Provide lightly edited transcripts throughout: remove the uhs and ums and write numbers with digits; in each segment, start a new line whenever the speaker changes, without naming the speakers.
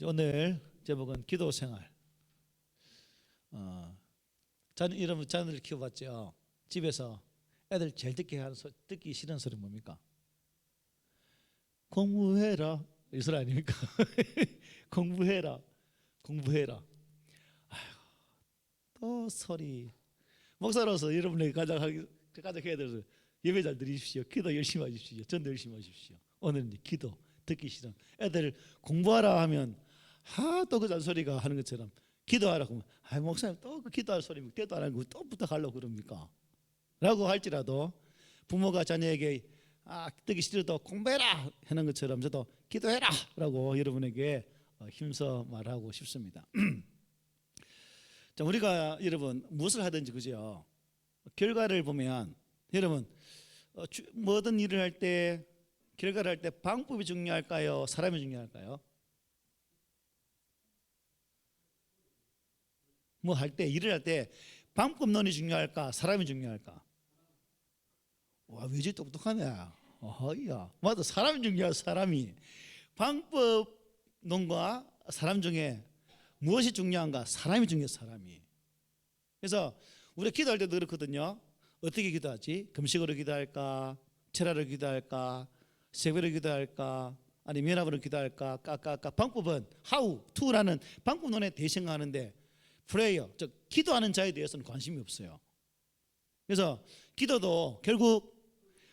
오늘 제목은 기도 생활. 여러분 자녀들 키워봤죠? 집에서 애들 제일 듣기 싫은 소리 뭡니까? 공부해라 이 소리 아닙니까? 공부해라. 또 소리. 목사로서 여러분에게 가장 해야 될 예배 잘 드리십시오. 기도 열심히 하십시오. 전도 열심히 하십시오. 오늘은 기도 듣기 싫은 애들 공부하라 하면 또 그 잔소리가 하는 것처럼 기도하라고 하면 목사님 또 그 기도할 소리면 기도 안 하고 또 부탁하려고 그럽니까? 라고 할지라도 부모가 자녀에게 듣기 싫어도 공부해라 하는 것처럼 저도 기도해라 라고 여러분에게 힘써 말하고 싶습니다. 자, 우리가 여러분 무엇을 하든지 그죠? 결과를 보면 여러분 모든 일을 할 때 결과를 할 때 방법이 중요할까요? 사람이 중요할까요? 뭐 할 때 일을 할 때 방법론이 중요할까? 사람이 중요할까? 와, 왜지 똑똑하네. 어이야, 맞아, 사람이 중요해. 사람이 방법론과 사람 중에 무엇이 중요한가? 사람이 중요해. 사람이. 그래서 우리가 기도할 때도 그렇거든요. 어떻게 기도하지? 금식으로 기도할까? 철야로 기도할까? 새벽으로 기도할까? 아니면 연합으로 기도할까? 방법은 how to라는 방법론에 대신하는데 프레이어, 즉 기도하는 자에 대해서는 관심이 없어요. 그래서 기도도 결국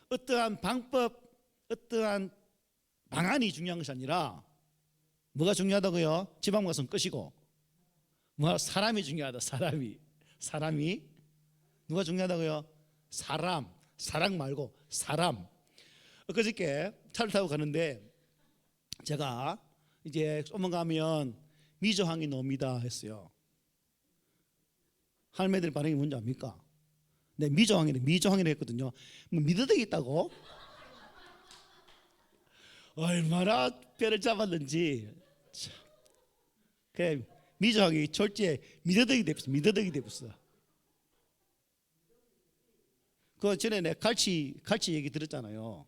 어떠한 방법, 어떠한 방안이 중요한 것이 아니라 뭐가 중요하다고요? 지방 가서는 끝이고 사람이 중요하다. 사람이 누가 중요하다고요? 사람 말고 사람. 엊그저께 차를 타고 가는데 제가 이제 조금 가면 미저항이 놉니다 했어요. 할매들 반응이 뭔지 압니까? 네, 미저항이라 했거든요. 뭐 미더덕이 있다고? 얼마나 뼈를 잡았는지. 그래, 미저항이 졸지에 미더덕이 됐어. 그 전에 내 갈치 얘기 들었잖아요.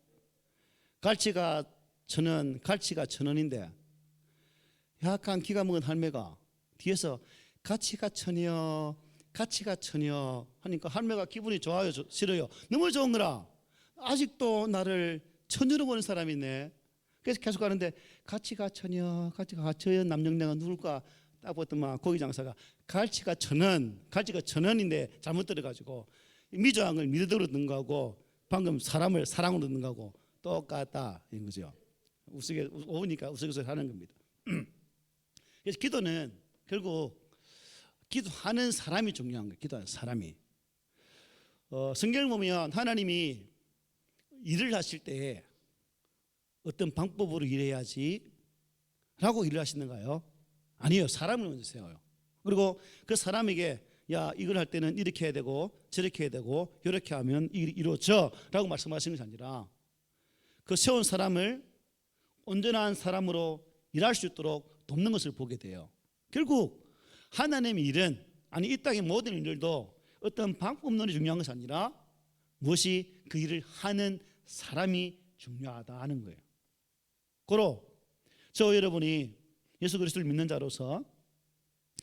갈치가 1,000원인데 약간 기가 먹은 할매가 뒤에서 가치가 1,000여 하니까 할매가 기분이 좋아요, 싫어요? 너무 좋은 거라. 아직도 나를 1,000원으로 보는 사람이 있네. 그래서 계속 가는데 가치가 1,000여 남정네가 누굴까 딱 봤더만 고기 장사가 갈치가 1,000원인데 잘못 들어가지고 미저항을 미더덕으로 넣은 거하고 방금 사람을 사랑으로 넣은 거하고 똑같다 이런 거죠. 오니까 우스갯소리 하는 겁니다. 그래서 기도는 결국 기도하는 사람이 중요한 거예요. 기도하는 사람이. 성경을 보면 하나님이 일을 하실 때 어떤 방법으로 일해야지 라고 일을 하시는가요? 아니요. 사람을 먼저 세워요. 그리고 그 사람에게 야, 이걸 할 때는 이렇게 해야 되고 저렇게 해야 되고 이렇게 하면 이루어져 라고 말씀하시는 것이 아니라 그 세운 사람을 온전한 사람으로 일할 수 있도록 돕는 것을 보게 돼요. 결국 하나님의 일은 이 땅의 모든 일들도 어떤 방법론이 중요한 것이 아니라 무엇이 그 일을 하는 사람이 중요하다 하는 거예요. 고로 저 여러분이 예수 그리스도를 믿는 자로서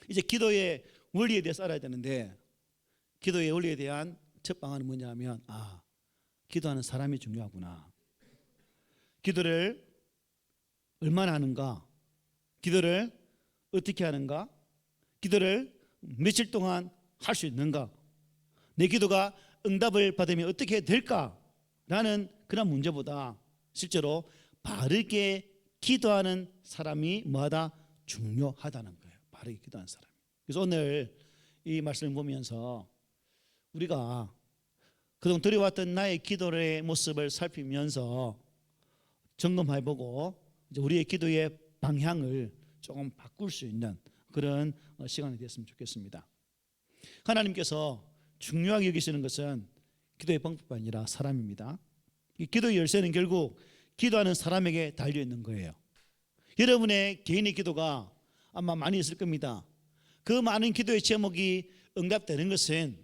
이제 기도의 원리에 대해서 알아야 되는데 기도의 원리에 대한 첫 방안은 뭐냐면 기도하는 사람이 중요하구나. 기도를 얼마나 하는가? 기도를 어떻게 하는가? 기도를 며칠 동안 할 수 있는가? 내 기도가 응답을 받으면 어떻게 될까라는 그런 문제보다 실제로 바르게 기도하는 사람이 뭐하다? 중요하다는 거예요. 바르게 기도하는 사람. 그래서 오늘 이 말씀을 보면서 우리가 그동안 드려왔던 나의 기도의 모습을 살피면서 점검해보고 이제 우리의 기도의 방향을 조금 바꿀 수 있는 그런 시간이 됐으면 좋겠습니다. 하나님께서 중요하게 여기시는 것은 기도의 방법이 아니라 사람입니다. 이 기도의 열쇠는 결국 기도하는 사람에게 달려있는 거예요. 여러분의 개인의 기도가 아마 많이 있을 겁니다. 그 많은 기도의 제목이 응답되는 것은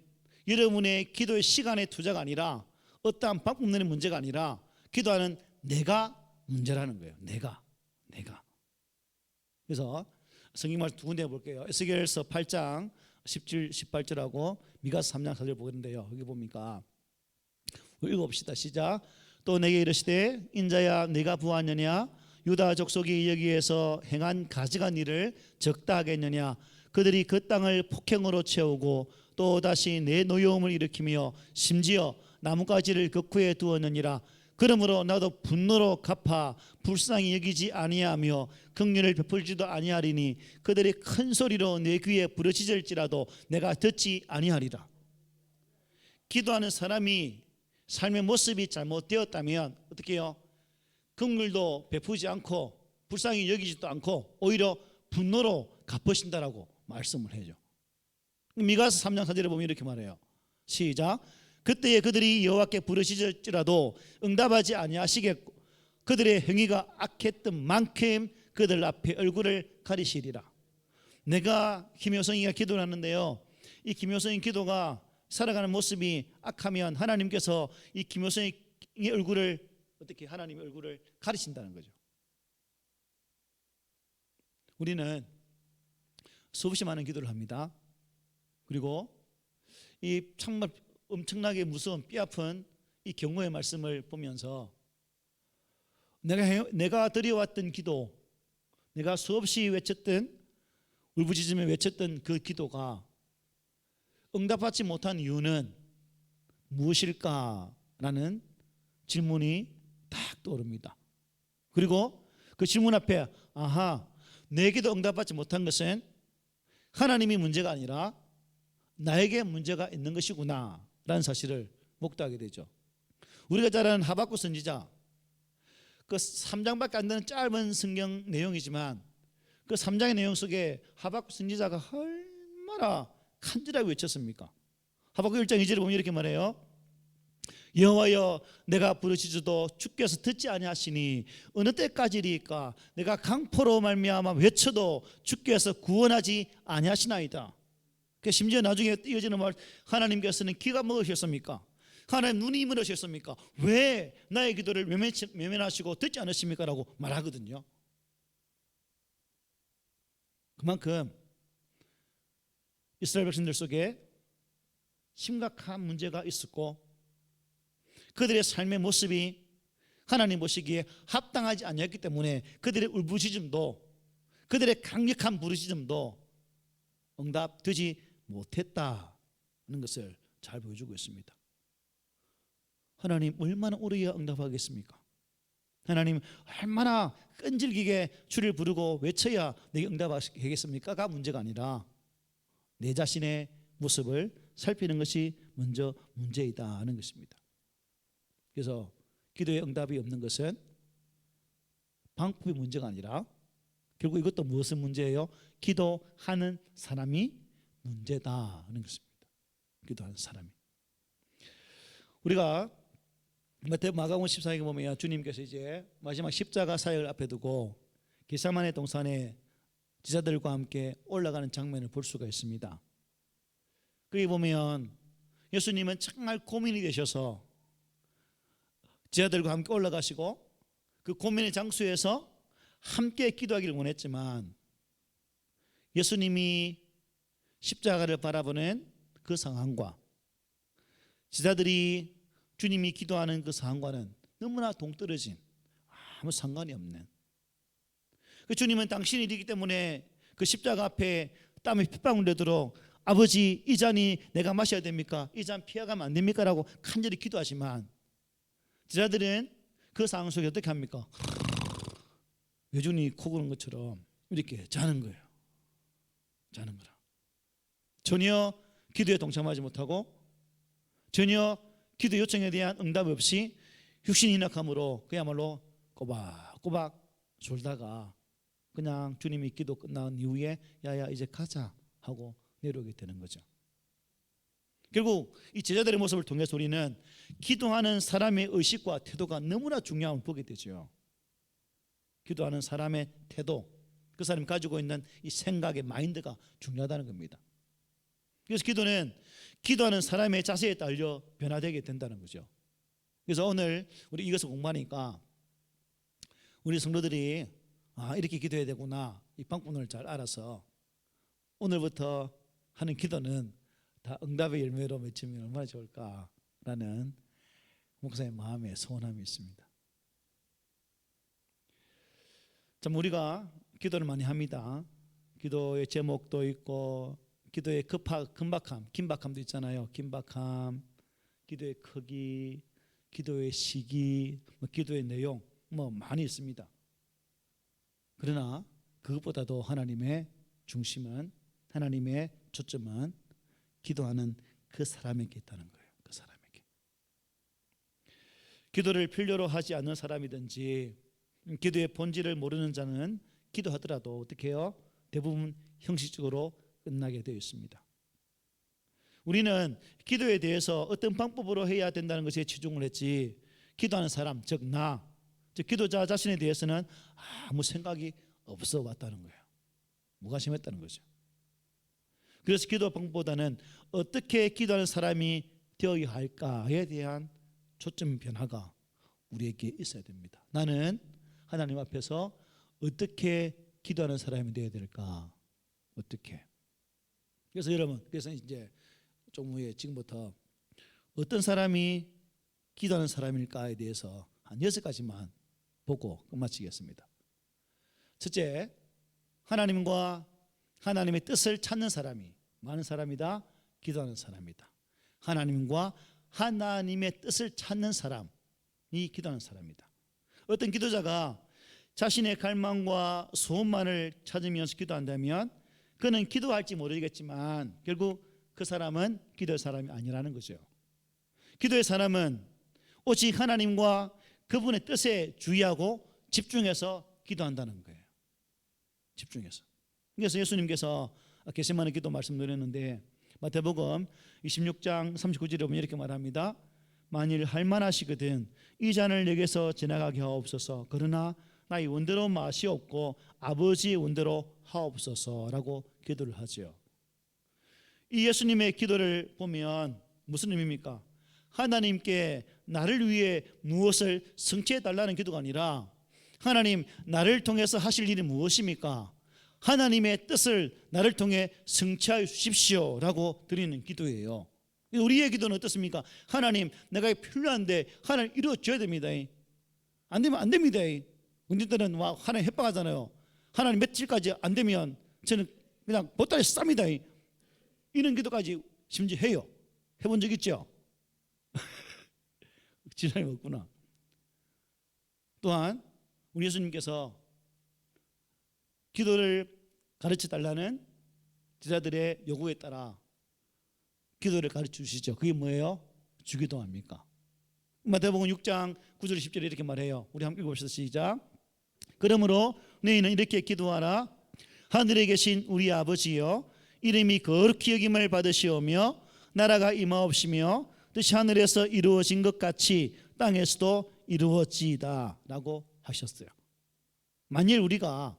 여러분의 기도의 시간의 투자가 아니라 어떠한 방법론의 문제가 아니라 기도하는 내가 문제라는 거예요. 내가 그래서 성경 말씀 두 군데 볼게요. 에스겔서 8장 17, 18절하고 미가서 3장 4절 보겠는데요. 여기 봅니까? 읽어봅시다. 시작. 또 내게 이르시되 인자야 네가 부하느냐 유다 족속이 여기에서 행한 가증한 일을 적다 하겠느냐 그들이 그 땅을 폭행으로 채우고 또 다시 내 노여움을 일으키며 심지어 나뭇가지를 극후에 두었느니라. 그러므로 나도 분노로 갚아 불쌍히 여기지 아니하며 긍휼을 베풀지도 아니하리니 그들이 큰 소리로 내 귀에 부르짖을지라도 내가 듣지 아니하리라. 기도하는 사람이 삶의 모습이 잘못되었다면 어떻게 해요? 긍휼도 베푸지 않고 불쌍히 여기지도 않고 오히려 분노로 갚으신다라고 말씀을 해줘. 미가서 3장 4절에 보면 이렇게 말해요. 시작. 그때에 그들이 여호와께 부르짖을지라도 응답하지 아니하시겠고 그들의 행위가 악했던 만큼 그들 앞에 얼굴을 가리시리라. 내가 김효성이가 기도를 하는데요, 이 김효성의 기도가 살아가는 모습이 악하면 하나님께서 이 김효성의 얼굴을 어떻게 하나님의 얼굴을 가리신다는 거죠. 우리는 수없이 많은 기도를 합니다. 그리고 이 정말 엄청나게 무서운 뼈아픈 이 경고의 말씀을 보면서 내가 드려왔던 기도, 내가 수없이 외쳤던 울부짖으며 외쳤던 그 기도가 응답받지 못한 이유는 무엇일까라는 질문이 딱 떠오릅니다. 그리고 그 질문 앞에 내 기도 응답받지 못한 것은 하나님이 문제가 아니라 나에게 문제가 있는 것이구나 라는 사실을 목도하게 되죠. 우리가 잘 아는 하박국 선지자, 그 3장밖에 안 되는 짧은 성경 내용이지만 그 3장의 내용 속에 하박국 선지자가 얼마나 간절하게 외쳤습니까? 하박국 1장 2절에 보면 이렇게 말해요. 여호와여 내가 부르짖어도 주께서 듣지 아니하시니 어느 때까지리까 내가 강포로 말미암아 외쳐도 주께서 구원하지 아니하시나이다. 심지어 나중에 이어지는 말, 하나님께서는 귀가 먹으셨습니까? 하나님 눈이 멀으셨습니까? 왜 나의 기도를 외면하시고 듣지 않으십니까? 라고 말하거든요. 그만큼 이스라엘 백성들 속에 심각한 문제가 있었고 그들의 삶의 모습이 하나님 보시기에 합당하지 않았기 때문에 그들의 울부짖음도 그들의 강력한 부르짖음도 응답되지 못했다는 것을 잘 보여주고 있습니다. 하나님 얼마나 오래야 응답하겠습니까? 하나님 얼마나 끈질기게 주를 부르고 외쳐야 내게 응답하시겠습니까?가 문제가 아니라 내 자신의 모습을 살피는 것이 먼저 문제이다 하는 것입니다. 그래서 기도에 응답이 없는 것은 방법의 문제가 아니라 결국 이것도 무엇의 문제예요? 기도하는 사람이 문제다 하는 것입니다. 기도하는 사람이. 우리가 마가복음 14장에 보면 주님께서 이제 마지막 십자가 사역을 앞에 두고 겟세마네 동산에 제자들과 함께 올라가는 장면을 볼 수가 있습니다. 거기 보면 예수님은 정말 고민이 되셔서 제자들과 함께 올라가시고 그 고민의 장소에서 함께 기도하기를 원했지만 예수님이 십자가를 바라보는 그 상황과 제자들이 주님이 기도하는 그 상황과는 너무나 동떨어진 아무 상관이 없는 그 주님은 당신이 이기 때문에 그 십자가 앞에 땀이 핏방울 내도록 아버지 이 잔이 내가 마셔야 됩니까? 이 잔 피해가면 안 됩니까? 라고 간절히 기도하지만 제자들은 그 상황 속에 어떻게 합니까? 외눈이 코 고는 것처럼 이렇게 자는 거예요. 자는 거라. 전혀 기도에 동참하지 못하고 전혀 기도 요청에 대한 응답 없이 육신인학함으로 그야말로 꼬박꼬박 졸다가 그냥 주님이 기도 끝난 이후에 야야 이제 가자 하고 내려오게 되는 거죠. 결국 이 제자들의 모습을 통해서 우리는 기도하는 사람의 의식과 태도가 너무나 중요함을 보게 되죠. 기도하는 사람의 태도, 그 사람이 가지고 있는 이 생각의 마인드가 중요하다는 겁니다. 그래서 기도는 기도하는 사람의 자세에 따라 변화되게 된다는 거죠. 그래서 오늘 우리 이것을 공부하니까 우리 성도들이 이렇게 기도해야 되구나, 이 방법론을 잘 알아서 오늘부터 하는 기도는 다 응답의 열매로 맺히면 얼마나 좋을까라는 목사의 마음에 소원함이 있습니다. 참 우리가 기도를 많이 합니다. 기도의 제목도 있고 기도의 긴박함, 긴박함도 있잖아요. 긴박함, 기도의 크기, 기도의 시기, 기도의 내용 많이 있습니다. 그러나 그것보다도 하나님의 중심은, 하나님의 초점은 기도하는 그 사람에게 있다는 거예요. 그 사람에게. 기도를 필요로 하지 않는 사람이든지 기도의 본질을 모르는 자는 기도하더라도 어떻게 해요? 대부분 형식적으로 끝나게 되어 있습니다. 우리는 기도에 대해서 어떤 방법으로 해야 된다는 것에 치중을 했지, 기도하는 사람, 즉 기도자 자신에 대해서는 아무 생각이 없어 왔다는 거예요. 무관심했다는 거죠. 그래서 기도 방법보다는 어떻게 기도하는 사람이 되어야 할까에 대한 초점 변화가 우리에게 있어야 됩니다. 나는 하나님 앞에서 어떻게 기도하는 사람이 되어야 될까? 어떻게? 그래서 여러분, 그래서 이제 좀 후에 지금부터 어떤 사람이 기도하는 사람일까에 대해서 한 6가지만 보고 끝마치겠습니다. 첫째, 하나님과 하나님의 뜻을 찾는 사람이 많은 사람이다. 기도하는 사람이다. 하나님과 하나님의 뜻을 찾는 사람이 기도하는 사람이다. 어떤 기도자가 자신의 갈망과 소원만을 찾으면서 기도한다면 그는 기도할지 모르겠지만 결국 그 사람은 기도의 사람이 아니라는 거죠. 기도의 사람은 오직 하나님과 그분의 뜻에 주의하고 집중해서 기도한다는 거예요. 집중해서. 그래서 예수님께서 겟세마네 기도 말씀드렸는데 마태복음 26장 39절에 보면 이렇게 말합니다. 만일 할만하시거든 이 잔을 내게서 지나가게 하옵소서. 그러나 나의 원대로 맛이 없고 아버지의 원대로 하옵소서라고 기도를 하죠. 이 예수님의 기도를 보면 무슨 의미입니까? 하나님께 나를 위해 무엇을 성취해 달라는 기도가 아니라 하나님 나를 통해서 하실 일이 무엇입니까? 하나님의 뜻을 나를 통해 성취하여 주십시오 라고 드리는 기도예요. 우리의 기도는 어떻습니까? 하나님 내가 필요한데 하나님 이루어줘야 됩니다. 안 되면 안 됩니다. 문제들은 하나님 협박하잖아요. 하나님 며칠까지 안 되면 저는 그냥 보따리 쌉니다. 이런 기도까지 심지어 해요. 해본 적 있죠? 지장이 없구나. 또한 우리 예수님께서 기도를 가르쳐 달라는 제자들의 요구에 따라 기도를 가르쳐 주시죠. 그게 뭐예요? 주기도합니까? 마태복음 6장 9절 10절에 이렇게 말해요. 우리 함께 읽어봅시다. 시작. 그러므로 너희는 이렇게 기도하라. 하늘에 계신 우리 아버지여 이름이 거룩히 여김을 받으시오며 나라가 임하옵시며 뜻이 하늘에서 이루어진 것 같이 땅에서도 이루어지이다 라고 하셨어요. 만일 우리가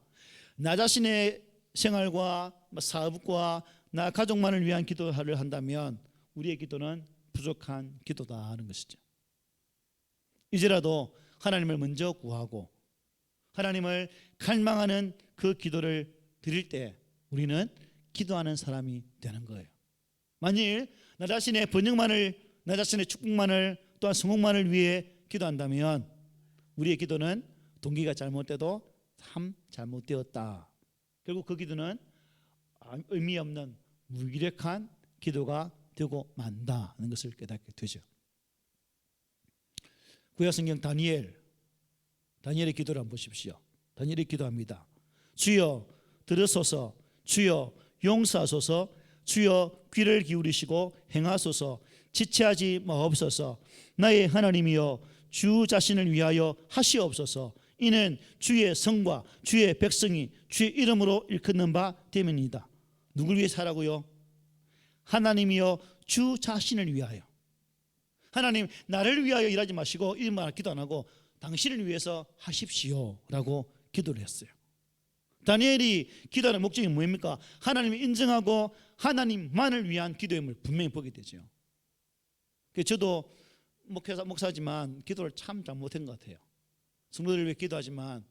나 자신의 생활과 사업과 나 가족만을 위한 기도를 한다면 우리의 기도는 부족한 기도다 하는 것이죠. 이제라도 하나님을 먼저 구하고 하나님을 갈망하는 그 기도를 드릴 때 우리는 기도하는 사람이 되는 거예요. 만일 나 자신의 번영만을, 나 자신의 축복만을, 또한 성공만을 위해 기도한다면 우리의 기도는 동기가 잘못돼도 참 잘못되었다. 결국 그 기도는 의미 없는 무기력한 기도가 되고 만다는 것을 깨닫게 되죠. 구약성경 다니엘의 기도를 한번 보십시오. 다니엘이 기도합니다. 주여 들으소서, 주여 용서하소서, 주여 귀를 기울이시고 행하소서, 지체하지 마옵소서. 나의 하나님이여 주 자신을 위하여 하시옵소서. 이는 주의 성과 주의 백성이 주의 이름으로 일컫는 바 때문이다. 누굴 위해 살라고요? 하나님이여 주 자신을 위하여. 하나님 나를 위하여 일하지 마시고 이말 기도 안 하고 당신을 위해서 하십시오 라고 기도를 했어요. 다니엘이 기도하는 목적이 뭐입니까? 하나님을 인정하고 하나님만을 위한 기도임을 분명히 보게 되죠. 저도 목사지만 기도를 참 잘못한 것 같아요. 성도들 위해 기도하지만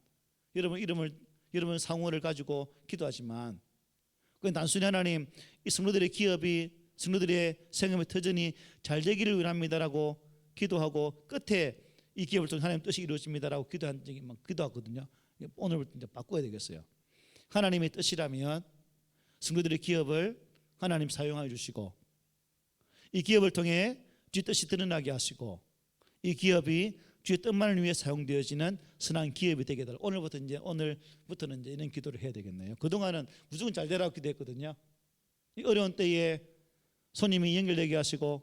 여러분 이름을 여러분 상호를 가지고 기도하지만 그 단순히 하나님 이 성도들의 기업이 성도들의 생업의 터전이 잘 되기를 원합니다라고 기도하고 끝에 이 기업을 통해 하나님 뜻이 이루어집니다라고 기도한 적이 막 기도하거든요. 오늘부터 이제 바꿔야 되겠어요. 하나님의 뜻이라면 성도들의 기업을 하나님 사용하여 주시고 이 기업을 통해 주의 뜻이 드러나게 하시고 이 기업이 주의 뜻만을 위해 사용되어지는 선한 기업이 되게 해달라. 오늘부터는 이제 이런 기도를 해야 되겠네요. 그동안은 무조건 잘 되라고 기도했거든요. 이 어려운 때에 손님이 연결되게 하시고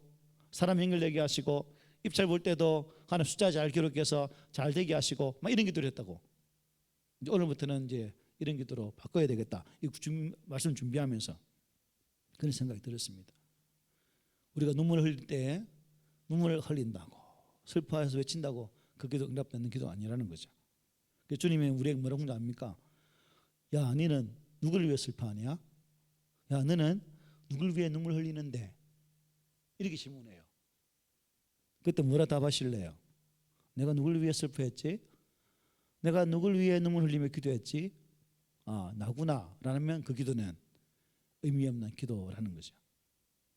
사람 연결되게 하시고 입찰 볼 때도 하나님 숫자 잘 기록해서 잘 되게 하시고 막 이런 기도를 했다고. 이제 오늘부터는 이제 이런 기도로 바꿔야 되겠다. 이 말씀 준비하면서 그런 생각이 들었습니다. 우리가 눈물을 흘릴 때 눈물을 흘린다고 슬퍼해서 외친다고 그 기도 응답되는 기도 아니라는 거죠. 주님이 우리에게 뭐라고 하는지 압니까? 야, 너는 누구를 위해 슬퍼하냐? 야, 너는 누굴 위해 눈물 흘리는데? 이렇게 질문해요. 그때 뭐라 답하실래요? 내가 누굴 위해 슬퍼했지? 내가 누굴 위해 눈물 흘리며 기도했지? 아, 나구나 라면 그 기도는 의미 없는 기도라는 거죠.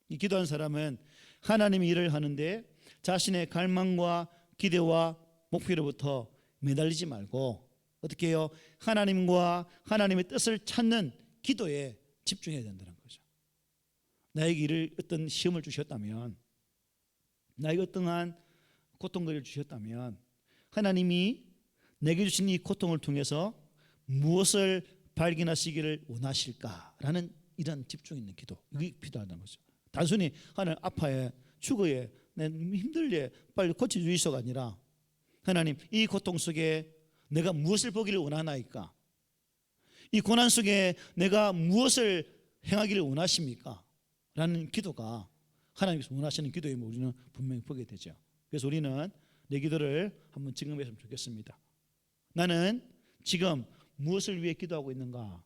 이 기도하는 사람은 하나님의 일을 하는데 자신의 갈망과 기대와 목표로부터 매달리지 말고 어떻게 해요? 하나님과 하나님의 뜻을 찾는 기도에 집중해야 된다는 거죠. 나에게 어떤 시험을 주셨다면, 나에게 어떠한 고통거리를 주셨다면 하나님이 내게 주신 이 고통을 통해서 무엇을 발견하시기를 원하실까라는 이런 집중 있는 기도, 이게 필요하다는 거죠. 단순히 하나님 아파해, 죽어해, 내 힘들게 빨리 고쳐주시소가 아니라 하나님 이 고통 속에 내가 무엇을 보기를 원하나이까? 이 고난 속에 내가 무엇을 행하기를 원하십니까? 라는 기도가 하나님께서 원하시는 기도임을 우리는 분명히 보게 되죠. 그래서 우리는 내 기도를 한번 증명했으면 좋겠습니다. 나는 지금 무엇을 위해 기도하고 있는가?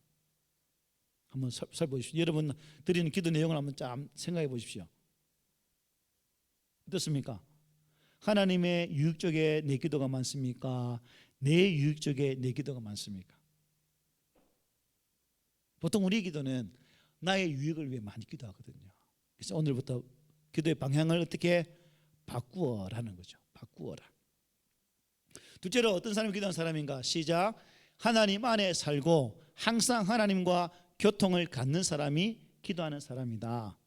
한번 살펴보십시오. 여러분 드리는 기도 내용을 한번 좀 생각해 보십시오. 어떻습니까? 하나님의 유익 쪽에 내 기도가 많습니까? 내 유익 쪽에 내 기도가 많습니까? 보통 우리 기도는 나의 유익을 위해 많이 기도하거든요. 그래서 오늘부터 기도의 방향을 어떻게 바꾸어라는 거죠. 바꾸어라. 둘째로 어떤 사람이 기도하는 사람인가? 시작. 하나님 안에 살고 항상 하나님과 교통을 갖는 사람이 기도하는 사람이다.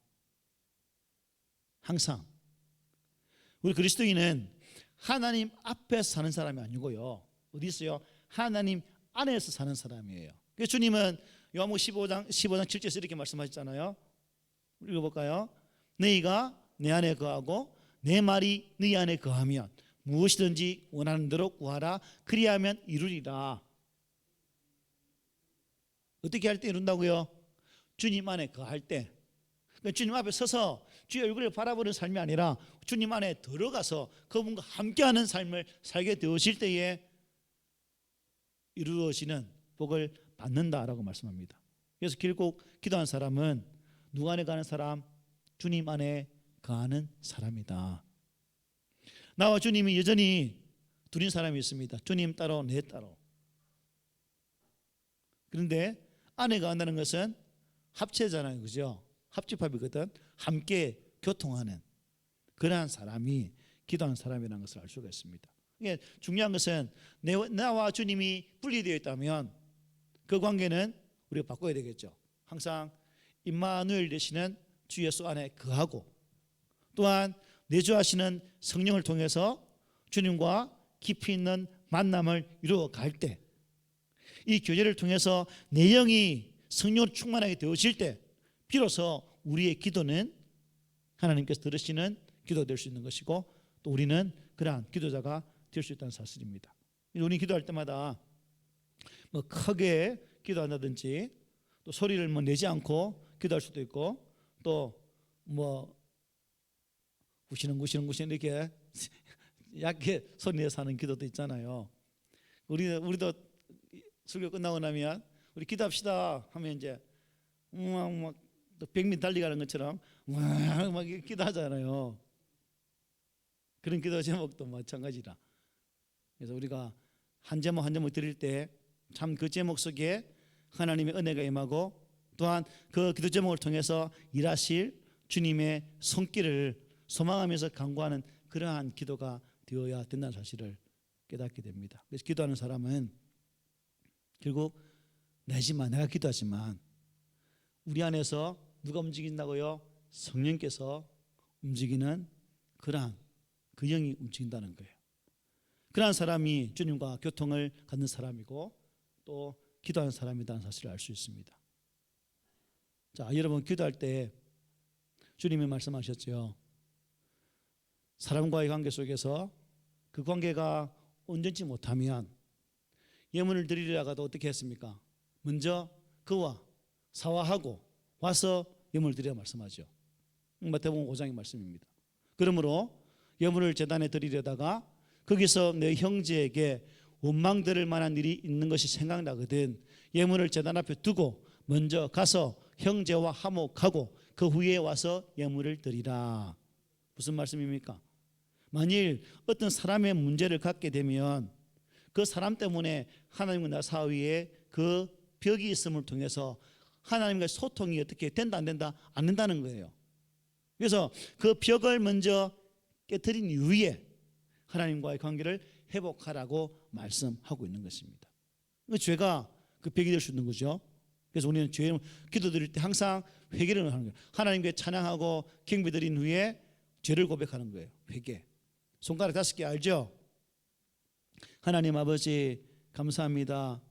항상. 우리 그리스도인은 하나님 앞에서 사는 사람이 아니고요. 어디 있어요? 하나님 안에서 사는 사람이에요. 그래서 주님은 요한복음 15장 7절에서 이렇게 말씀하셨잖아요. 읽어볼까요? 너희가 내 안에 거하고 내 말이 너희 안에 거하면 무엇이든지 원하는 대로 구하라. 그리하면 이루리라. 어떻게 할 때 이룬다고요? 주님 안에 거할 때. 그러니까 주님 앞에 서서 주의 얼굴을 바라보는 삶이 아니라 주님 안에 들어가서 그분과 함께하는 삶을 살게 되어질 때에 이루어지는 복을 받는다라고 말씀합니다. 그래서 결국 기도한 사람은 누구 안에 가는 사람? 주님 안에 거하는 사람이다. 나와 주님이 여전히 둘인 사람이 있습니다. 주님 따로 내 따로. 그런데 안에 거한다는 것은 합체잖아요. 그죠? 합집합이거든. 함께 교통하는 그러한 사람이 기도하는 사람이라는 것을 알 수가 있습니다. 그러니까 중요한 것은 나와 주님이 분리되어 있다면 그 관계는 우리가 바꿔야 되겠죠. 항상 임마누엘 되시는 주 예수 안에 거하고 또한 내주하시는 성령을 통해서 주님과 깊이 있는 만남을 이루어 갈 때 이 교제를 통해서 내 영이 성령으로 충만하게 되어질 때 비로소 우리의 기도는 하나님께서 들으시는 기도가 될 수 있는 것이고 또 우리는 그러한 기도자가 될 수 있다는 사실입니다. 우리는 기도할 때마다 뭐 크게 기도한다든지 또 소리를 뭐 내지 않고 기도할 수도 있고 또 뭐 구시렁 이렇게 얇게 소리 내서 하는 기도도 있잖아요. 우리도 설교 끝나고 나면 우리 기도합시다 하면 이제 막 백미 달리가는 것처럼 막 기도하잖아요. 그런 기도 제목도 마찬가지라. 그래서 우리가 한 제목 한 제목 드릴 때 참 그 제목 속에 하나님의 은혜가 임하고 또한 그 기도 제목을 통해서 일하실 주님의 손길을 소망하면서 간구하는 그러한 기도가 되어야 된다는 사실을 깨닫게 됩니다. 그래서 기도하는 사람은 결국 내가 기도하지만 우리 안에서 누가 움직인다고요? 성령께서 움직이는 그러한 그 영이 움직인다는 거예요. 그러한 사람이 주님과 교통을 갖는 사람이고 또 기도하는 사람이라는 사실을 알 수 있습니다. 자, 여러분 기도할 때 주님이 말씀하셨죠. 사람과의 관계 속에서 그 관계가 온전치 못하면 예물을 드리려다가도 어떻게 했습니까? 먼저 그와 사화하고 와서 예물을 드리라 말씀하죠. 마태복음 5장의 말씀입니다. 그러므로 예물을 제단에 드리려다가 거기서 내 형제에게 원망 들을 만한 일이 있는 것이 생각나거든 예물을 제단 앞에 두고 먼저 가서 형제와 화목하고 그 후에 와서 예물을 드리라. 무슨 말씀입니까? 만일 어떤 사람의 문제를 갖게 되면 그 사람 때문에 하나님과 나 사이에 그 벽이 있음을 통해서 하나님과 소통이 어떻게 된다 안 된다 안 된다는 거예요. 그래서 그 벽을 먼저 깨트린 이후에 하나님과의 관계를 회복하라고 말씀하고 있는 것입니다. 죄가 그 벽이 될 수 있는 거죠. 그래서 우리는 죄 기도드릴 때 항상 회개를 하는 거예요. 하나님께 찬양하고 경배드린 후에 죄를 고백하는 거예요. 회개. 손가락 5개 알죠? 하나님 아버지 감사합니다.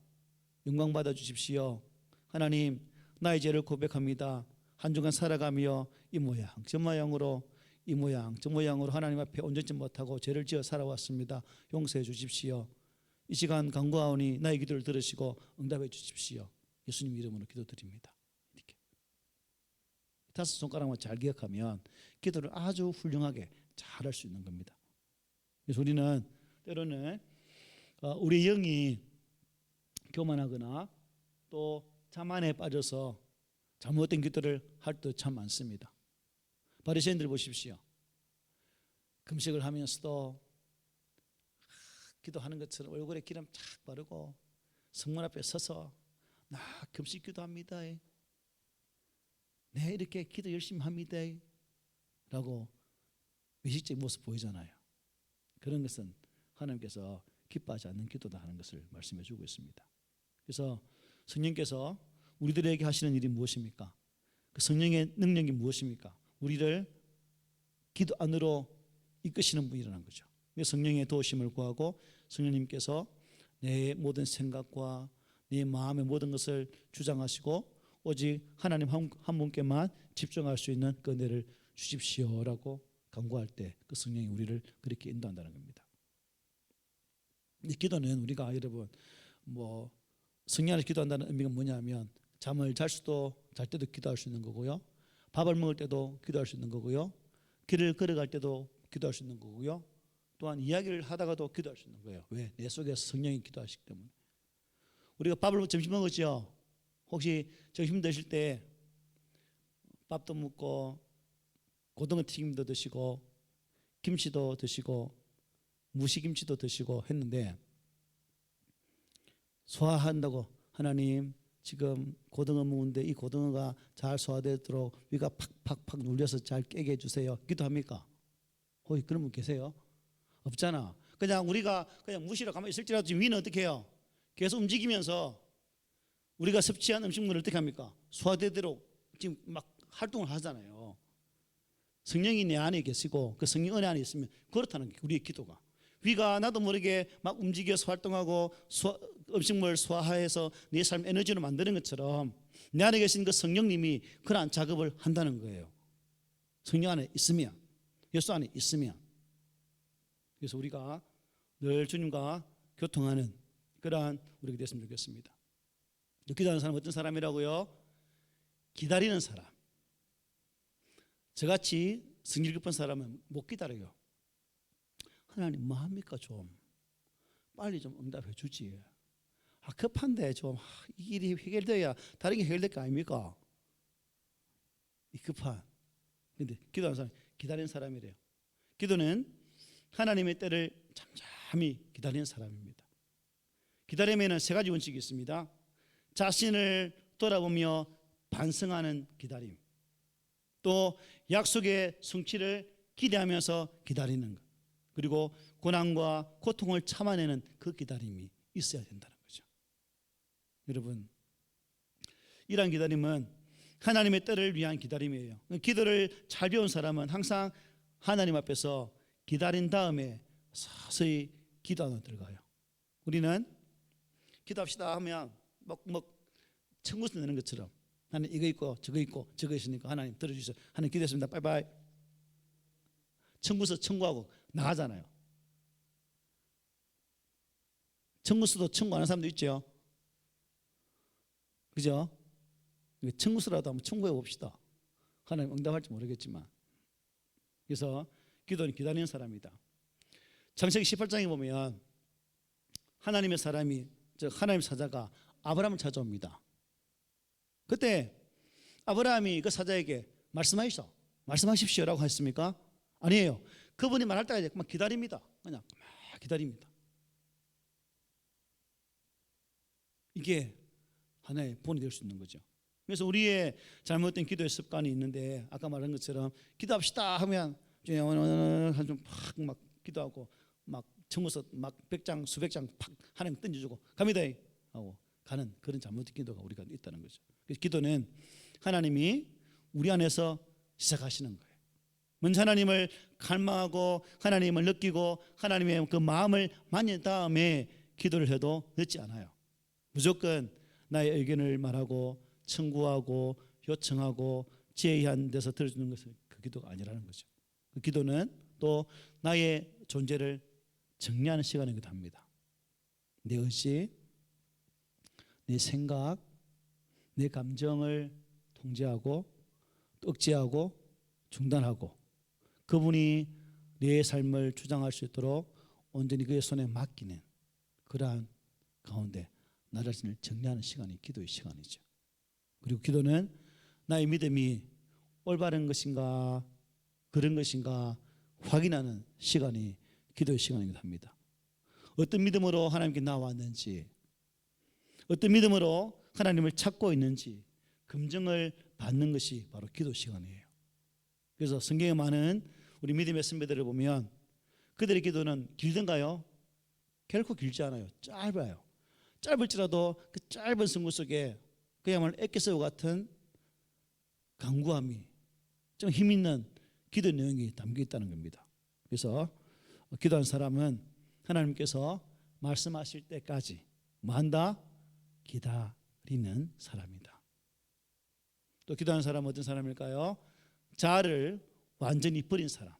영광 받아 주십시오. 하나님 나의 죄를 고백합니다. 한 주간 살아가며 이 모양 저 모양으로 이 모양 저 모양으로 하나님 앞에 온전치 못하고 죄를 지어 살아왔습니다. 용서해 주십시오. 이 시간 간구하오니 나의 기도를 들으시고 응답해 주십시오. 예수님 이름으로 기도드립니다. 이렇게 5 손가락만 잘 기억하면 기도를 아주 훌륭하게 잘할 수 있는 겁니다. 그래서 우리는 때로는 우리 영이 교만하거나 또 자만에 빠져서 잘못된 기도를 할 때 참 많습니다. 바리새인들 보십시오. 금식을 하면서도 기도하는 것처럼 얼굴에 기름 착 바르고 성문 앞에 서서 나 금식 기도합니다. 네 이렇게 기도 열심히 합니다. 라고 외식적인 모습 보이잖아요. 그런 것은 하나님께서 기뻐하지 않는 기도다 하는 것을 말씀해 주고 있습니다. 그래서 성령께서 우리들에게 하시는 일이 무엇입니까? 그 성령의 능력이 무엇입니까? 우리를 기도 안으로 이끄시는 분이라는 거죠. 성령의 도우심을 구하고 성령님께서 내 모든 생각과 내 마음의 모든 것을 주장하시고 오직 하나님 한 분께만 집중할 수 있는 그 은혜를 주십시오라고 간구할 때 그 성령이 우리를 그렇게 인도한다는 겁니다. 이 기도는 우리가 여러분 성령 안에서 기도한다는 의미가 뭐냐면 잠을 잘 때도 기도할 수 있는 거고요. 밥을 먹을 때도 기도할 수 있는 거고요. 길을 걸어갈 때도 기도할 수 있는 거고요. 또한 이야기를 하다가도 기도할 수 있는 거예요. 왜? 내 속에서 성령이 기도하시기 때문에. 우리가 밥을 점심 먹었죠. 혹시 점심 드실 때 밥도 먹고 고등어 튀김도 드시고 김치도 드시고 무시김치도 드시고 했는데 소화한다고 하나님 지금 고등어 먹는데 이 고등어가 잘 소화되도록 위가 팍팍팍 눌려서 잘 깨게 해주세요. 기도합니까? 혹시 그런 분 계세요? 없잖아. 그냥 우리가 그냥 무시로 가만히 있을지라도 지금 위는 어떻게 해요? 계속 움직이면서 우리가 섭취한 음식물을 어떻게 합니까? 소화되도록 지금 막 활동을 하잖아요. 성령이 내 안에 계시고 그 성령 은혜 안에 있으면 그렇다는 게 우리의 기도가. 위가 나도 모르게 막 움직여서 활동하고 음식물 소화해서 내 삶 에너지로 만드는 것처럼 내 안에 계신 그 성령님이 그러한 작업을 한다는 거예요. 성령 안에 있으면, 예수 안에 있으면. 그래서 우리가 늘 주님과 교통하는 그러한 우리가 됐으면 좋겠습니다. 기도하는 사람은 어떤 사람이라고요? 기다리는 사람. 저같이 성질 급한 사람은 못 기다려요. 하나님 뭐 합니까? 좀 빨리 좀 응답해 주지. 급한데 좀 이 일이 해결돼야 다른 게 해결될 거 아닙니까? 이 급한. 근데 기도하는 사람 기다리는 사람이래요. 기도는 하나님의 때를 잠잠히 기다리는 사람입니다. 기다림에는 세 가지 원칙이 있습니다. 자신을 돌아보며 반성하는 기다림, 또 약속의 성취를 기대하면서 기다리는 것, 그리고 고난과 고통을 참아내는 그 기다림이 있어야 된다는 거죠. 여러분, 이러한 기다림은 하나님의 때를 위한 기다림이에요. 기도를 잘 배운 사람은 항상 하나님 앞에서 기다린 다음에 서서히 기도하러 들어가요. 우리는 기도합시다 하면 막 청구서 내는 것처럼 하나님 이거 있고 저거 있고 저거 있으니까 하나님 들어주세요. 하나님 기도했습니다. 빠이빠이. 청구서 청구하고 나가잖아요. 청구서도 청구하는 사람도 있죠. 그죠? 청구서라도 한번 청구해 봅시다. 하나님 응답할지 모르겠지만. 그래서 기도는 기다리는 사람이다. 창세기 18장에 보면 하나님의 사람이, 즉 하나님의 사자가 아브라함을 찾아옵니다. 그때 아브라함이 그 사자에게 말씀하십시오라고 했습니까? 아니에요. 그분이 말할 때까지 막 기다립니다. 그냥 막 기다립니다. 이게 하나의 본이 될 수 있는 거죠. 그래서 우리의 잘못된 기도의 습관이 있는데, 아까 말한 것처럼 기도합시다 하면 막 기도하고 막 청구서 막 100장 수백 장 팍 하나님 던져주고 갑니다 하고 가는 그런 잘못된 기도가 우리가 있다는 거죠. 그래서 기도는 하나님이 우리 안에서 시작하시는 거예요. 먼저 하나님을 갈망하고 하나님을 느끼고 하나님의 그 마음을 만진 다음에 기도를 해도 늦지 않아요. 무조건 나의 의견을 말하고 청구하고 요청하고 제의한 데서 들어주는 것은 그 기도가 아니라는 거죠. 그 기도는 또 나의 존재를 정리하는 시간이기도 합니다. 내 의식, 내 생각, 내 감정을 통제하고 억제하고 중단하고 그분이 내 삶을 주장할 수 있도록 온전히 그의 손에 맡기는 그러한 가운데 나 자신을 정리하는 시간이 기도의 시간이죠. 그리고 기도는 나의 믿음이 올바른 것인가 그런 것인가 확인하는 시간이 기도의 시간이기도 합니다. 어떤 믿음으로 하나님께 나왔는지, 어떤 믿음으로 하나님을 찾고 있는지 검증을 받는 것이 바로 기도 시간이에요. 그래서 성경에 많은 우리 믿음의 선배들을 보면 그들의 기도는 길던가요? 결코 길지 않아요. 짧아요. 짧을지라도 그 짧은 성구 속에 그야말로 에케소와 같은 간구함이 좀 힘있는 기도 내용이 담겨 있다는 겁니다. 그래서 기도한 사람은 하나님께서 말씀하실 때까지 뭐한다? 기다리는 사람이다. 또 기도하는 사람은 어떤 사람일까요? 자아를 완전히 버린 사람.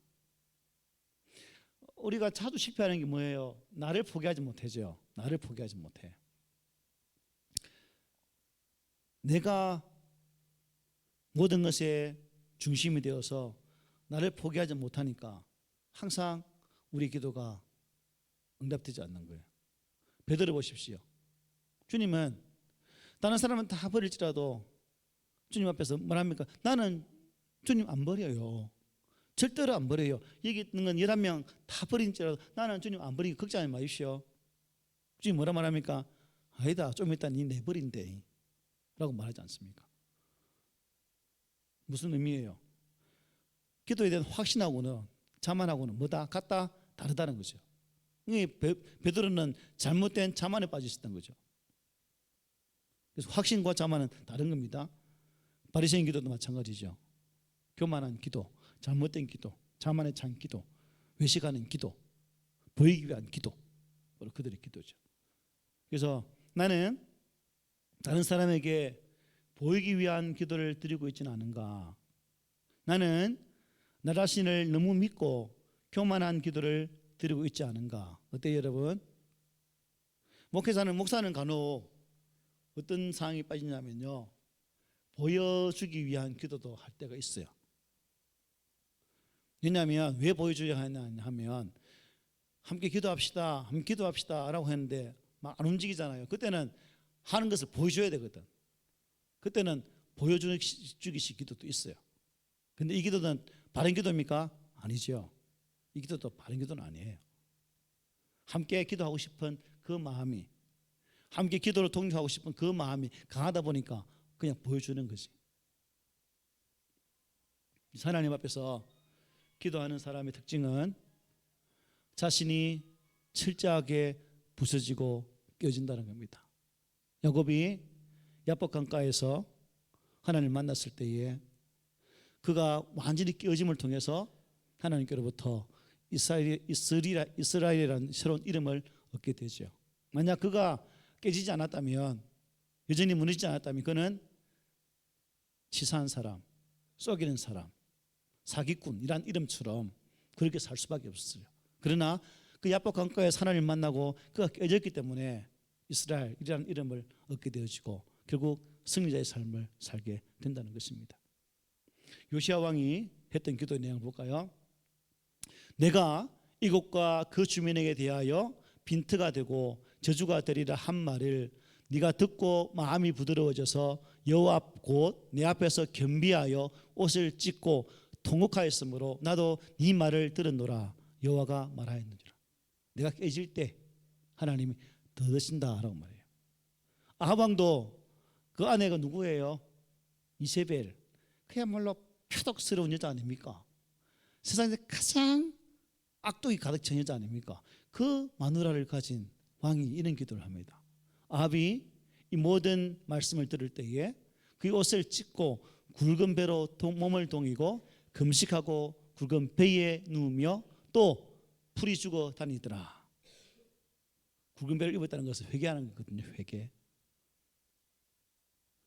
우리가 자주 실패하는 게 뭐예요? 나를 포기하지 못하죠. 나를 포기하지 못해. 내가 모든 것의 중심이 되어서 나를 포기하지 못하니까 항상 우리 기도가 응답되지 않는 거예요. 베드로 보십시오. 주님은 다른 사람은 다 버릴지라도 주님 앞에서 뭐랍니까? 나는 주님 안 버려요. 절대로 안 버려요. 여기 있는 건 11명 다 버린지라도 나는 주님 안 버리기 걱정하지 마십시오. 주님 뭐라 말합니까? 아니다. 좀 이따 니 내버린대 라고 말하지 않습니까? 무슨 의미예요? 기도에 대한 확신하고는 자만하고는 뭐다? 같다? 다르다는 거죠. 베드로는 잘못된 자만에 빠져 있었던 거죠. 그래서 확신과 자만은 다른 겁니다. 바리새인 기도도 마찬가지죠. 교만한 기도, 잘못된 기도, 자만에 찬 기도, 외식하는 기도, 보이기 위한 기도, 바로 그들의 기도죠. 그래서 나는 다른 사람에게 보이기 위한 기도를 드리고 있지는 않은가? 나는 나 자신을 너무 믿고 교만한 기도를 드리고 있지 않은가? 어때요, 여러분? 목사는 간혹 어떤 상황이 빠지냐면요, 보여주기 위한 기도도 할 때가 있어요. 왜냐하면 왜 보여주려 하냐 하면 함께 기도합시다, 함께 기도합시다 라고 했는데 막 안 움직이잖아요. 그때는 하는 것을 보여줘야 되거든. 그때는 보여주기식 기도도 있어요. 근데 이 기도는 바른 기도입니까? 아니죠. 이 기도도 바른 기도는 아니에요. 함께 기도하고 싶은 그 마음이 함께 기도로 독립하고 싶은 그 마음이 강하다 보니까 그냥 보여주는 거지. 하나님 앞에서 기도하는 사람의 특징은 자신이 철저하게 부서지고 깨어진다는 겁니다. 야곱이 야복 강가에서 하나님을 만났을 때에 그가 완전히 깨어짐을 통해서 하나님께로부터 이스라엘이라는 새로운 이름을 얻게 되죠. 만약 그가 깨지지 않았다면, 여전히 무너지지 않았다면 그는 치사한 사람, 속이는 사람, 사기꾼이란 이름처럼 그렇게 살 수밖에 없었어요. 그러나 그 야복 강가에서 하나님을 만나고 그가 깨졌기 때문에 이스라엘이라는 이름을 얻게 되어지고 결국 승리자의 삶을 살게 된다는 것입니다. 요시야 왕이 했던 기도의 내용을 볼까요? 내가 이곳과 그 주민에게 대하여 빈트가 되고 저주가 되리라 한 말을 네가 듣고 마음이 부드러워져서 여호와 곧 내 앞에서 겸비하여 옷을 찢고 통곡하였으므로 나도 네 말을 들었노라. 여호와가 말하였느니라. 내가 깨질 때 하나님이 더 드신다라고 말해요. 아합 왕도 그 아내가 누구예요? 이세벨. 그야말로 표독스러운 여자 아닙니까? 세상에서 가장 악독이 가득 찬 여자 아닙니까? 그 마누라를 가진 왕이 이런 기도를 합니다. 아합이 이 모든 말씀을 들을 때에 그 옷을 찢고 굵은 배로 몸을 동이고 금식하고 굵은 배에 누우며 또 풀이 죽어 다니더라. 굵은 배를 입었다는 것은 회개하는 거거든요. 회개.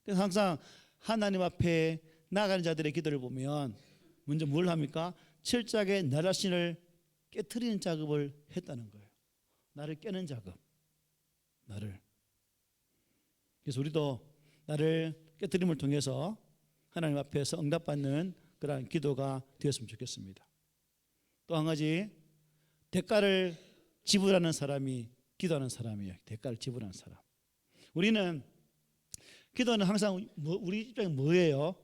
그래서 항상 하나님 앞에 나아가는 자들의 기도를 보면 먼저 뭘 합니까? 철저하게 나 자신을 깨트리는 작업을 했다는 거예요. 나를 깨는 작업. 나를. 그래서 우리도 나를 깨트림을 통해서 하나님 앞에서 응답받는 그러한 기도가 되었으면 좋겠습니다. 또 한 가지, 대가를 지불하는 사람이 기도하는 사람이에요. 대가를 지불하는 사람. 우리는 기도는 항상 우리 입장에 뭐예요?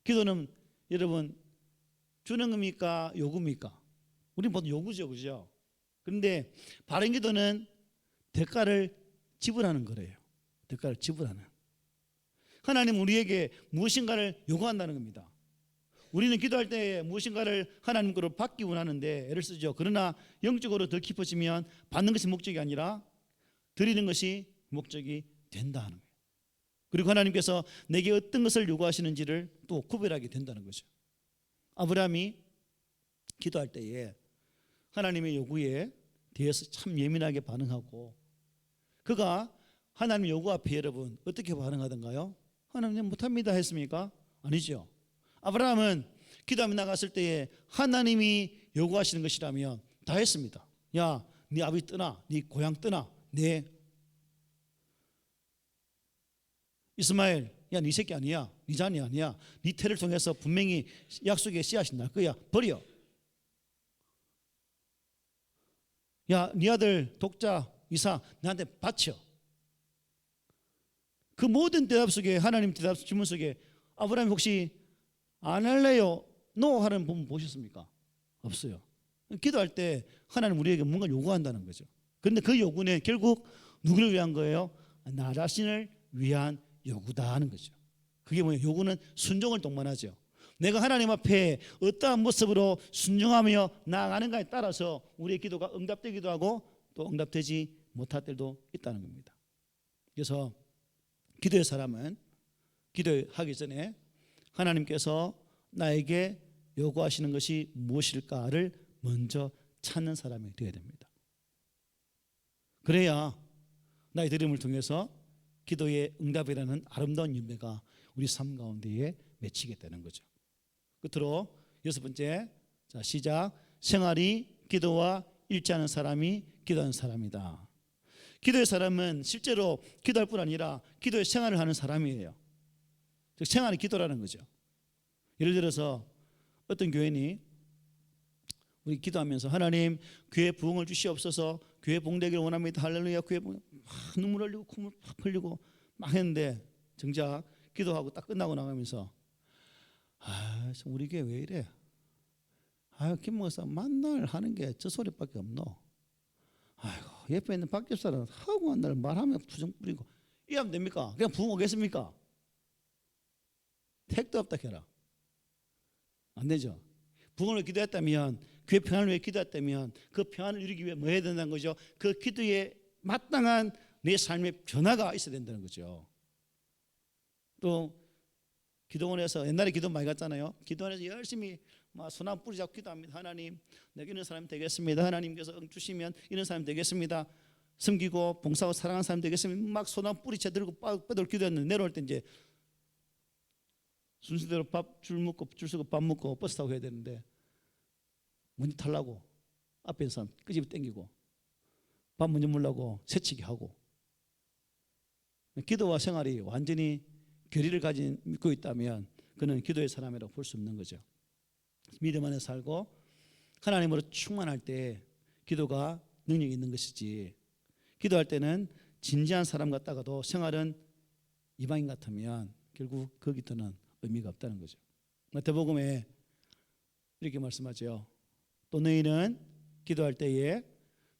기도는 여러분 주는 겁니까? 요구입니까? 우리는 보통 요구죠, 그죠? 그런데 바른 기도는 대가를 지불하는 거래요. 대가를 지불하는. 하나님 우리에게 무엇인가를 요구한다는 겁니다. 우리는 기도할 때 무엇인가를 하나님 거로 받기 원하는데 애를 쓰죠. 그러나 영적으로 더 깊어지면 받는 것이 목적이 아니라 드리는 것이 목적이 된다 하는 거예요. 그리고 하나님께서 내게 어떤 것을 요구하시는지를 또 구별하게 된다는 거죠. 아브라함이 기도할 때에 하나님의 요구에 대해서 참 예민하게 반응하고 그가 하나님의 요구 앞에 여러분 어떻게 반응하던가요? 하나님 못합니다 했습니까? 아니죠. 아브라함은 기도하며 나갔을 때에 하나님이 요구하시는 것이라면 다 했습니다. 야, 네 아버지 떠나, 네 고향 떠나, 네 이스마엘, 야, 네 새끼 아니야, 네 자녀 아니야, 네 태를 통해서 분명히 약속의 씨앗이 날 거야, 버려. 야, 네 아들 독자 이삭 나한테 바쳐. 그 모든 대답 속에 하나님 대답 질문 속에 아브라함이 혹시 안 할래요? 노 하는 부분 보셨습니까? 없어요. 기도할 때 하나님 우리에게 뭔가 요구한다는 거죠. 그런데 그 요구는 결국 누구를 위한 거예요? 나 자신을 위한 요구다 하는 거죠. 그게 뭐예요? 요구는 순종을 동반하죠. 내가 하나님 앞에 어떠한 모습으로 순종하며 나아가는가에 따라서 우리의 기도가 응답되기도 하고 또 응답되지 못할 때도 있다는 겁니다. 그래서 기도의 사람은 기도하기 전에 하나님께서 나에게 요구하시는 것이 무엇일까를 먼저 찾는 사람이 되어야 됩니다. 그래야 나의 드림을 통해서 기도의 응답이라는 아름다운 열매가 우리 삶 가운데에 맺히게 되는 거죠. 끝으로 여섯 번째, 자 시작. 생활이 기도와 일치하는 사람이 기도하는 사람이다. 기도의 사람은 실제로 기도할 뿐 아니라 기도의 생활을 하는 사람이에요. 즉 생활이 기도라는 거죠. 예를 들어서 어떤 교인이 우리 기도하면서 하나님 교회 부흥을 주시옵소서, 교회 봉되기를 원합니다. 할렐루야. 교회 봉 눈물 흘리고 콧물 팍 흘리고 막 했는데 정작 기도하고 딱 끝나고 나가면서 우리 교회 왜 이래? 김 목사 만날 하는 게 저 소리밖에 없노. 아이고 옆에 있는 박 집사는 하고 날 말하면 부정 부리고 이하면 됩니까? 그냥 부흥 오겠습니까? 택도 없다 해라. 안 되죠. 부흥을 기도했다면, 그의 평안을 위해 기도했다면 그 평안을 이루기 위해 뭐 해야 된다는 거죠? 그 기도에 마땅한 내 삶의 변화가 있어야 된다는 거죠. 또 기도원에서 옛날에 기도 많이 갔잖아요. 기도원에서 열심히 막 소나무 뿌리 잡고 기도합니다. 하나님, 내가 이런 사람 되겠습니다. 하나님께서 응 주시면 이런 사람 되겠습니다. 섬기고 봉사하고 사랑하는 사람 되겠습니다. 막 소나무 뿌리채 들고 빼돌 기도했는데 내려올 때 이제 순서대로 밥 줄 먹고 줄 서고 밥 먹고 버스 타고 해야 되는데 먼저 타려고 앞에 있는 사람 끄집어 당기고 밥 먼저 먹으려고 새치기 하고, 기도와 생활이 완전히 결의를 가지고 있다면 그는 기도의 사람이라고 볼 수 없는 거죠. 믿음 안에 살고 하나님으로 충만할 때 기도가 능력이 있는 것이지, 기도할 때는 진지한 사람 같다가도 생활은 이방인 같으면 결국 그 기도는 의미가 없다는 거죠. 마태복음에 이렇게 말씀하죠. 또 너희는 기도할 때에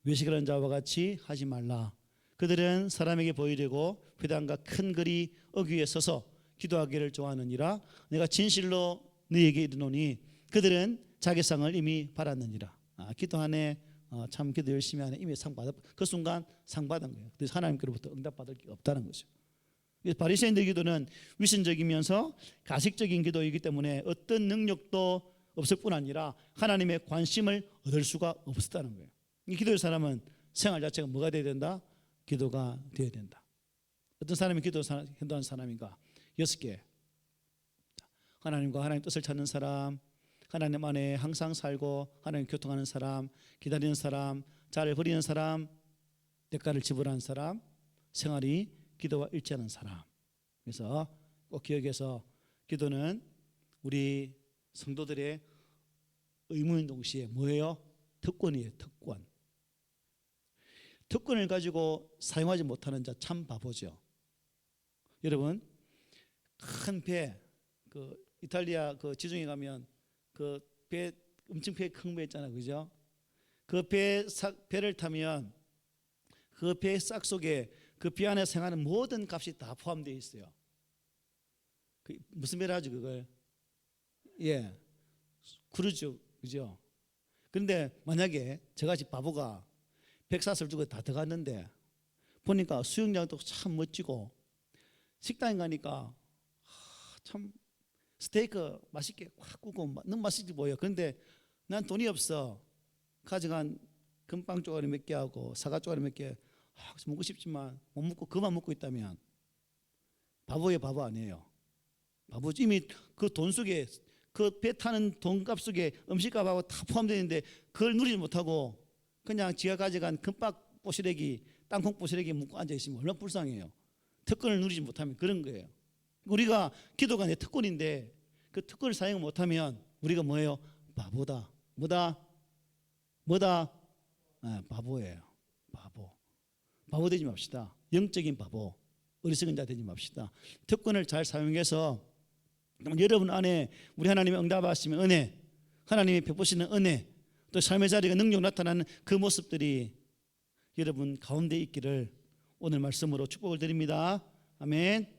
외식하는 자와 같이 하지 말라. 그들은 사람에게 보이려고 회당과 큰 거리 어귀에 서서 기도하기를 좋아하느니라. 내가 진실로 너희에게 이르노니 그들은 자기 상을 이미 받았느니라. 기도하네, 참 기도 열심히 하네, 이미 상 받았. 그 순간 상 받은 거예요. 그래서 하나님께로부터 응답받을 게 없다는 거죠. 바리새인들 기도는 위선적이면서 가식적인 기도이기 때문에 어떤 능력도 없을 뿐 아니라 하나님의 관심을 얻을 수가 없었다는 거예요. 이 기도의 사람은 생활 자체가 뭐가 되어야 된다? 기도가 되어야 된다. 어떤 사람이 기도하는 사람인가? 6개. 하나님과 하나님 뜻을 찾는 사람, 하나님 안에 항상 살고 하나님 교통하는 사람, 기다리는 사람, 자를 버리는 사람, 대가를 지불하는 사람, 생활이 기도와 일치하는 사람. 그래서 꼭 기억해서 기도는 우리 성도들의 의무인 동시에 뭐예요? 특권이에요. 특권. 특권을 가지고 사용하지 못하는 자 참 바보죠. 여러분, 큰 배, 그 이탈리아 그 지중해 가면 그 배 엄청 큰 배 있잖아요, 그죠? 그 배를 타면 그 배 싹 속에 그 배 안에 생하는 모든 값이 다 포함되어 있어요. 그 무슨 배를 하죠, 그걸? 예, 크루즈, 그죠? 그런데 만약에 저같이 바보가 백사슬 주고 다 들어갔는데 보니까 수영장도 참 멋지고 식당에 가니까 참 스테이크 맛있게 확 구고 너무 맛있게 보여. 그런데 난 돈이 없어. 가져간 금빵 쪼가리 몇 개 하고 사과 쪼가리 몇 개 먹고 싶지만 못 먹고 그만 먹고 있다면 바보의 바보 아니에요. 바보지. 이미 그 돈 속에 그 배 타는 돈값 속에 음식값하고 다 포함되어 있는데 그걸 누리지 못하고 그냥 지가 가져간 금박 보시래기 땅콩 보시래기 먹고 앉아있으면 얼마나 불쌍해요. 특권을 누리지 못하면 그런 거예요. 우리가 기도가 내 특권인데 그 특권을 사용 못하면 우리가 뭐예요? 바보다. 뭐다? 바보예요. 바보 되지 맙시다. 영적인 바보, 어리석은 자 되지 맙시다. 특권을 잘 사용해서 여러분 안에 우리 하나님의 응답하시는 은혜, 하나님이 베푸시는 은혜, 또 삶의 자리가 능력 나타나는 그 모습들이 여러분 가운데 있기를 오늘 말씀으로 축복을 드립니다. 아멘.